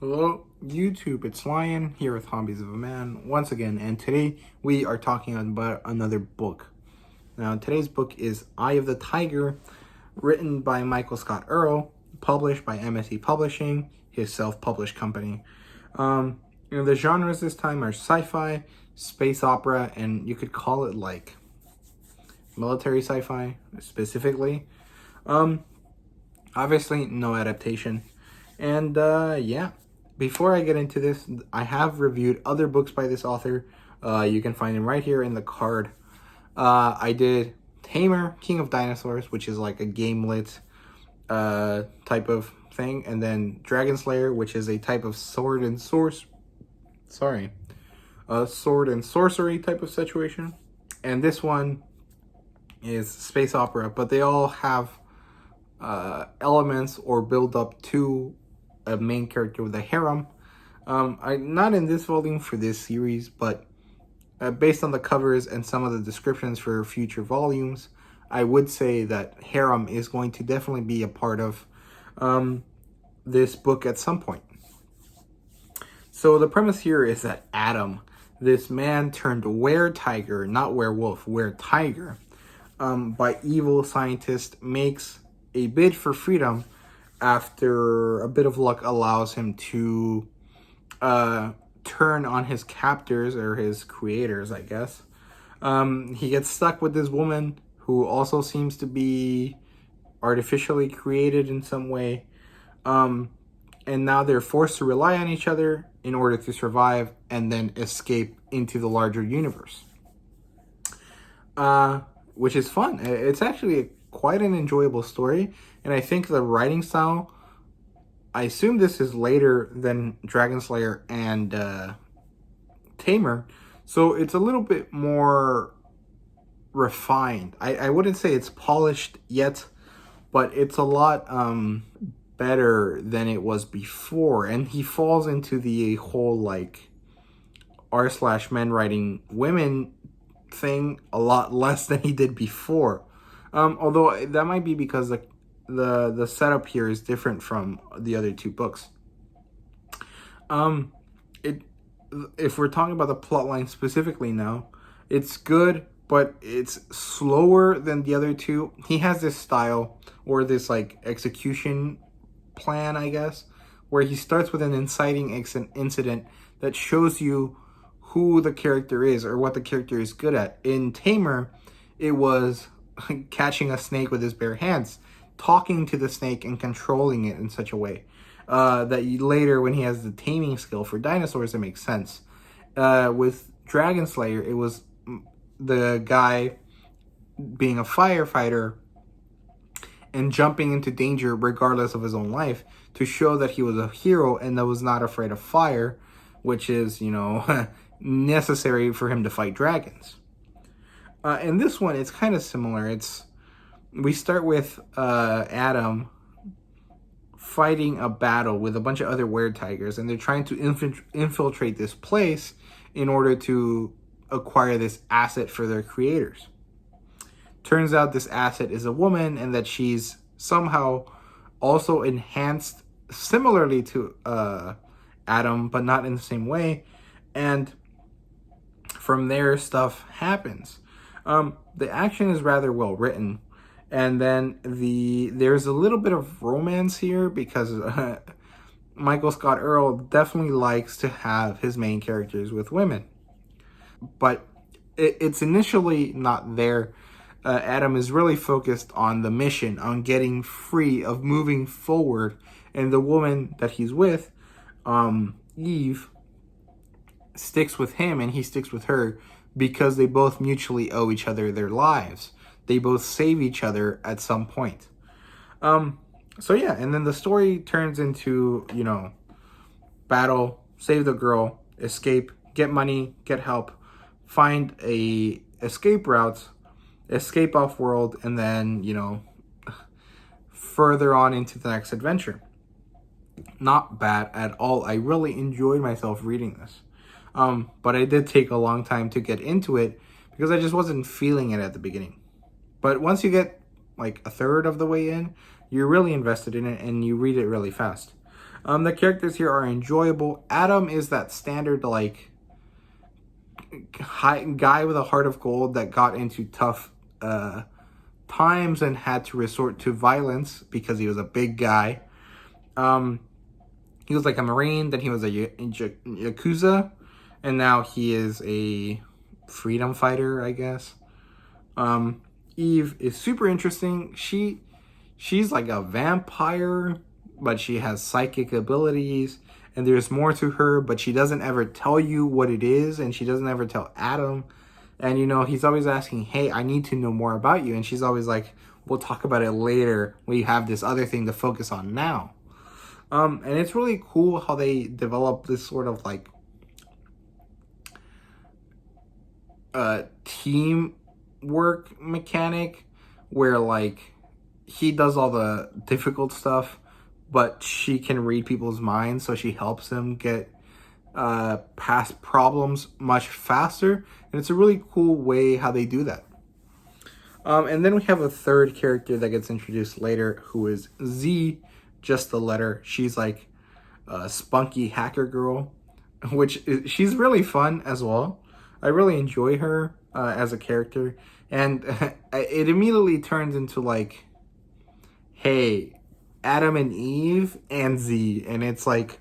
Hello, YouTube. It's Lion here with Hobbies of a Man once again, and today we are talking about another book. Now, today's book is Eye of the Tiger, written by Michael Scott Earl, published by MSE Publishing, his self-published company. The genres this time are sci-fi, space opera, and you could call it like military sci-fi specifically. Obviously, no adaptation. And yeah, before I get into this, I have reviewed other books by this author. You can find them right here in the card. I did Tamer, King of Dinosaurs, which is like a gamelit type of thing, and then Dragon Slayer, which is a type of sword and sorcery type of situation. And this one is space opera, but they all have elements or build up to a main character with a harem. I'm not in this volume for this series, but based on the covers and some of the descriptions for future volumes, I would say that harem is going to definitely be a part of this book at some point. So the premise here is that Adam, this man turned were-tiger, not werewolf, were-tiger, by evil scientist, makes a bid for freedom after a bit of luck allows him to turn on his captors, or his creators, I guess. He gets stuck with this woman who also seems to be artificially created in some way. And now they're forced to rely on each other in order to survive and then escape into the larger universe. Which is fun. It's actually quite an enjoyable story. And I think the writing style, I assume this is later than Dragon Slayer and Tamer, so it's a little bit more refined. I wouldn't say it's polished yet, but it's a lot better than it was before. And he falls into the whole like r/men writing women thing a lot less than he did before. Although that might be because the setup here is different from the other two books. If we're talking about the plot line specifically now, it's good, but it's slower than the other two. He has this style, or this like execution plan, I guess, where he starts with an inciting incident that shows you who the character is or what the character is good at. In Tamer, it was catching a snake with his bare hands, talking to the snake and controlling it in such a way that later, when he has the taming skill for dinosaurs, it makes sense. With Dragon Slayer, it was the guy being a firefighter and jumping into danger regardless of his own life to show that he was a hero and that was not afraid of fire, which is, necessary for him to fight dragons. In this one, it's kind of similar. We start with Adam fighting a battle with a bunch of other were-tigers, and they're trying to infiltrate this place in order to acquire this asset for their creators. Turns out this asset is a woman, and that she's somehow also enhanced similarly to Adam, but not in the same way. And from there, stuff happens. The action is rather well written. And then there's a little bit of romance here because Michael Scott Earl definitely likes to have his main characters with women. But it's initially not there. Adam is really focused on the mission, on getting free, of moving forward. And the woman that he's with, Eve, sticks with him and he sticks with her because they both mutually owe each other their lives. They both save each other at some point. So yeah, and then the story turns into, battle, save the girl, escape, get money, get help, find a escape route, escape off world, and then, further on into the next adventure. Not bad at all. I really enjoyed myself reading this. But I did take a long time to get into it because I just wasn't feeling it at the beginning. But once you get like a third of the way in, you're really invested in it and you read it really fast. The characters here are enjoyable. Adam is that standard, like, guy with a heart of gold that got into tough times and had to resort to violence because he was a big guy. He was like a Marine, then he was a Yakuza, and now he is a freedom fighter, I guess. Eve is super interesting. She's like a vampire, but she has psychic abilities, and there's more to her, but she doesn't ever tell you what it is, and she doesn't ever tell Adam. And, you know, he's always asking, hey, I need to know more about you. And she's always like, we'll talk about it later. We have this other thing to focus on now. And it's really cool how they develop this sort of like teamwork mechanic where like he does all the difficult stuff, but she can read people's minds, so she helps him get past problems much faster. And it's a really cool way how they do that. And then we have a third character that gets introduced later, who is Z, just the letter. She's like a spunky hacker girl, she's really fun as well. I really enjoy her as a character. And it immediately turns into like, hey, Adam and Eve and Z. And it's like,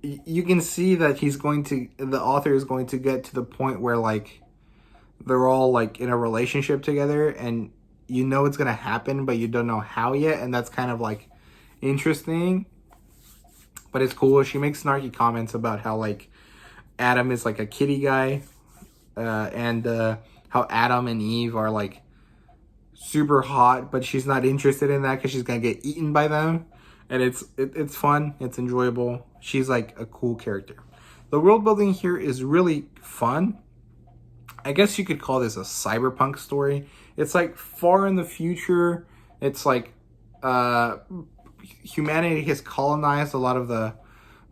you can see that the author is going to get to the point where like they're all like in a relationship together, and you know it's gonna happen, but you don't know how yet, and that's kind of like interesting. But it's cool. She makes snarky comments about how like Adam is like a kitty guy, and how Adam and Eve are like super hot, but she's not interested in that because she's gonna get eaten by them. And it's fun, it's enjoyable. She's like a cool character. The world building here is really fun. I guess you could call this a cyberpunk story. It's like far in the future. It's like humanity has colonized a lot of the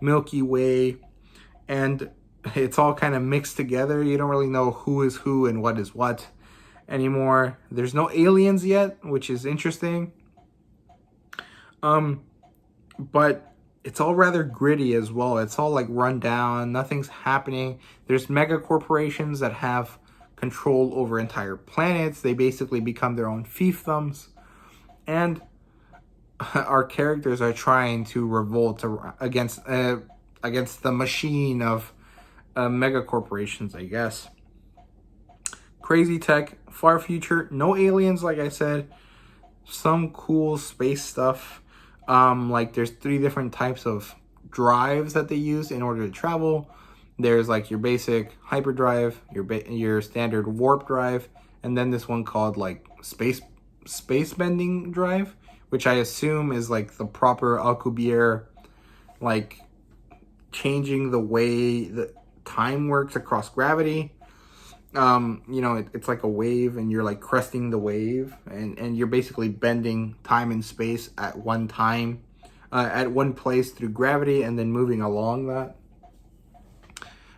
Milky Way, and it's all kind of mixed together. You don't really know who is who and what is what anymore. There's no aliens yet, which is interesting. But it's all rather gritty as well. It's all like run down. Nothing's happening. There's mega corporations that have control over entire planets. They basically become their own fiefdoms. And our characters are trying to revolt against the machine of mega corporations, I guess. Crazy tech, far future, no aliens, like I said. Some cool space stuff. Like there's 3 different types of drives that they use in order to travel. There's like your basic hyperdrive, your standard warp drive, and then this one called like space bending drive, which I assume is like the proper Alcubierre, like changing the way that time works across gravity. You know, it's like a wave, and you're like cresting the wave, and you're basically bending time and space at one time, at one place through gravity, and then moving along that.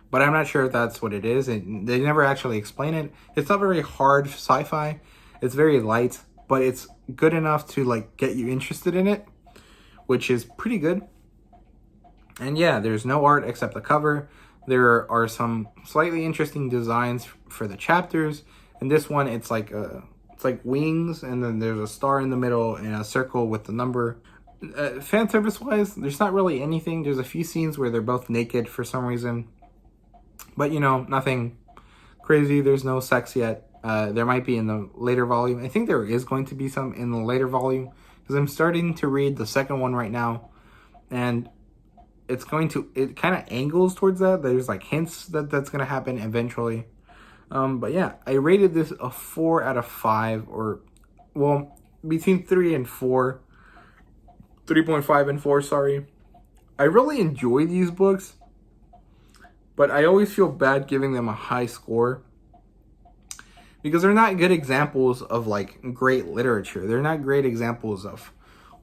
But I'm not sure if that's what it is, and they never actually explain it. It's not very hard sci-fi. It's very light, but it's good enough to like get you interested in it, which is pretty good. And yeah, there's no art except the cover. There are some slightly interesting designs for the chapters. And this one, it's like wings, and then there's a star in the middle and a circle with the number. Fan service wise, there's not really anything. There's a few scenes where they're both naked for some reason, but you know, nothing crazy. There's no sex yet. There might be in the later volume. I think there is going to be some in the later volume, because I'm starting to read the second one right now, and it kind of angles towards that. There's like hints that that's going to happen eventually. But yeah, I rated this a 4 out of 5, or well, between 3 and 4. 3.5 and 4, sorry. I really enjoy these books, but I always feel bad giving them a high score, because they're not good examples of like great literature. They're not great examples of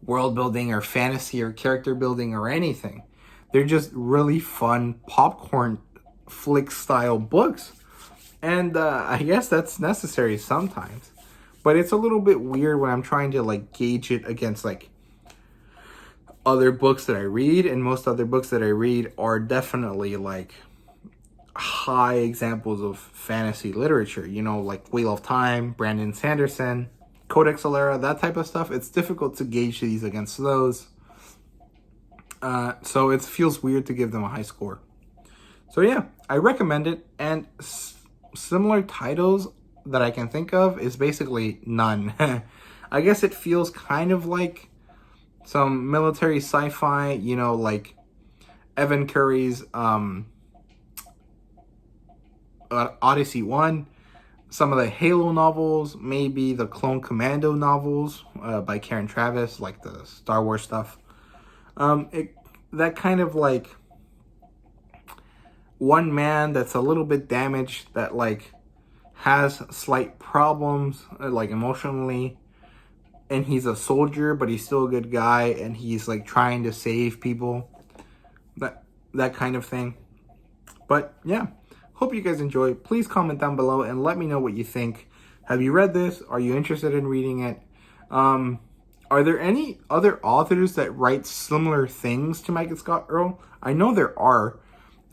world building or fantasy or character building or anything. They're just really fun popcorn flick style books. And I guess that's necessary sometimes. But it's a little bit weird when I'm trying to like gauge it against like other books that I read, and most other books that I read are definitely like high examples of fantasy literature, you know, like Wheel of Time, Brandon Sanderson, Codex Alera, that type of stuff. It's difficult to gauge these against those. So it feels weird to give them a high score. So yeah, I recommend it. And similar titles that I can think of is basically none. I guess it feels kind of like some military sci-fi, you know, like Evan Curry's Odyssey 1, some of the Halo novels, maybe the Clone Commando novels by Karen Travis, like the Star Wars stuff. That kind of like one man that's a little bit damaged, that like has slight problems like emotionally, and he's a soldier but he's still a good guy, and he's like trying to save people, that kind of thing. But yeah, hope you guys enjoy. Please comment down below and let me know what you think. Have you read this? Are you interested in reading it? Are there any other authors that write similar things to Megan Scott Earl? I know there are.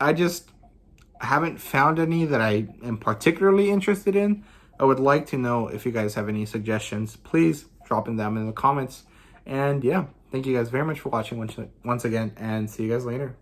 I just haven't found any that I am particularly interested in. I would like to know if you guys have any suggestions. Please drop them in the comments. And yeah, thank you guys very much for watching once again, and see you guys later.